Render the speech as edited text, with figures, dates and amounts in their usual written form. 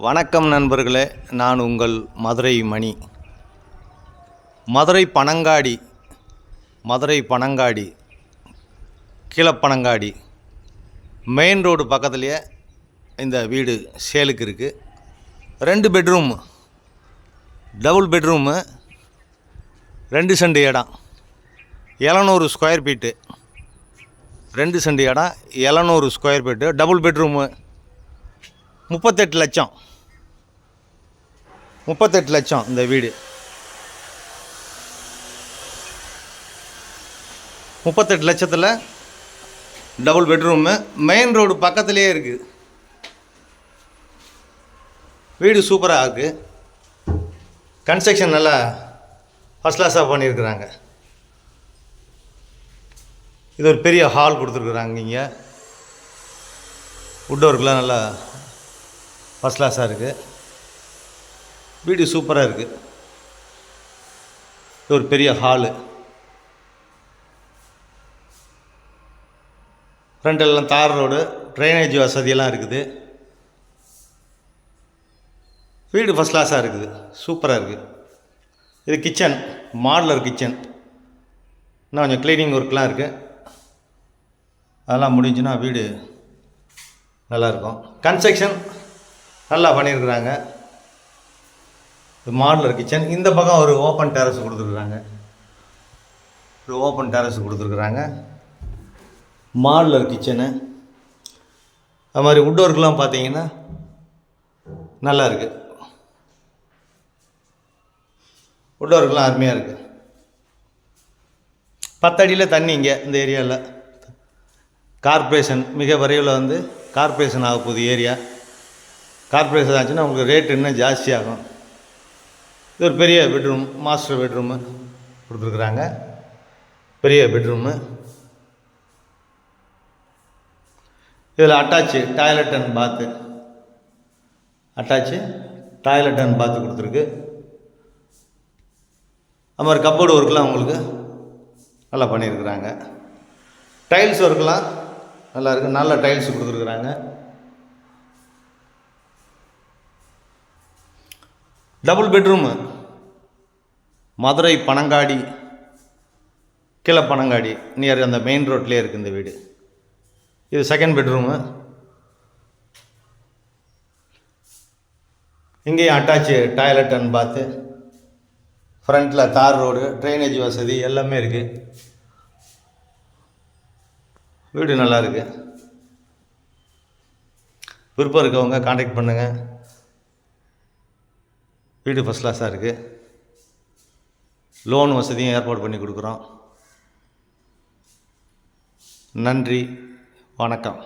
வணக்கம் நண்பர்களே, நான் உங்கள் மதுரை மணி. மதுரை பனங்காடி கீழப்பனங்காடி மெயின் ரோடு பக்கத்துலேயே இந்த வீடு சேலுக்கு இருக்குது. 2 பெட்ரூமு, டபுள் பெட்ரூமு, 2 சென்ட் இடம், 700 ஸ்கொயர் ஃபீட்டு. 2 சென்ட் இடம், 700 ஸ்கொயர் ஃபீட்டு, டபுள் பெட்ரூமு. 38 லட்சம் இந்த வீடு. 38 லட்சத்தில் டபுள் பெட்ரூமு, மெயின் ரோடு பக்கத்துலேயே இருக்குது. வீடு சூப்பராக இருக்குது. கன்ஸ்ட்ரக்ஷன் நல்லா ஃபஸ்ட் கிளாஸாக பண்ணியிருக்கிறாங்க. இது ஒரு பெரிய ஹால் கொடுத்துருக்குறாங்க. இங்கே வுட் ஒர்க்லாம் நல்லா ஃபஸ்ட் கிளாஸாக இருக்குது. வீடு சூப்பராக இருக்குது. இது ஒரு பெரிய ஹாலு. ஃப்ரண்டெல்லாம் தார் ரோடு, ட்ரைனேஜ் வசதியெல்லாம் இருக்குது. வீடு ஃபஸ்ட் கிளாஸாக இருக்குது, சூப்பராக இருக்குது. இது கிச்சன், மாடுலர் கிச்சன். இன்னும் கொஞ்சம் க்ளீனிங் ஒர்க்லாம் இருக்குது. அதெல்லாம் முடிஞ்சுன்னா வீடு நல்லாயிருக்கும். கன்ஸ்ட்ரக்ஷன் நல்லா பண்ணியிருக்கிறாங்க. இது மாடுலர் கிச்சன். இந்த பக்கம் ஒரு ஓப்பன் டெரஸ் கொடுத்துருக்குறாங்க. Modular kitchen. அது மாதிரி வுட் ஒர்க்லாம் பார்த்தீங்கன்னா நல்லா இருக்குது. வுட் ஒர்க்லாம் அருமையாக இருக்குது. 10 அடியில் தண்ணி இங்கே இந்த ஏரியாவில். கார்ப்பரேஷன் மிக விரைவில் கார்ப்பரேஷன் ஆக போகுது ஏரியா. கார்ப்பரேஷன் ஆச்சுன்னா உங்களுக்கு ரேட் இன்னும் ஜாஸ்தியாகும். இது ஒரு பெரிய பெட்ரூம், மாஸ்டர் பெட்ரூமு கொடுத்துருக்குறாங்க. பெரிய பெட்ரூமு. இதில் அட்டாச்சு டாய்லெட் அண்ட் பாத்து கொடுத்துருக்கு. அது மாதிரி கப்போர்டு ஒர்க்லாம் உங்களுக்கு நல்லா பண்ணியிருக்கிறாங்க. டைல்ஸ் ஒர்க்லாம் நல்லா இருக்குது. நல்ல டைல்ஸ் கொடுத்துருக்குறாங்க. Double bedroom, Madurai Panangadi Keezhapanangadi near அந்த மெயின் ரோட்லேயே இருக்குது இந்த வீடு. இது செகண்ட் பெட்ரூமு. இங்கேயும் அட்டாச்சு டாய்லெட் அண்ட் பாத்து. ஃப்ரண்ட்டில் தார் ரோடு, ட்ரைனேஜ் வசதி எல்லாமே இருக்குது. வீடு நல்லா இருக்குது. விருப்பம் இருக்கவங்க கான்டாக்ட் பண்ணுங்கள். வீடு ஃபஸ்ட் கிளாஸாக இருக்குது. லோன் வசதியும் ஏற்பாடு பண்ணி கொடுக்குறோம். நன்றி, வணக்கம்.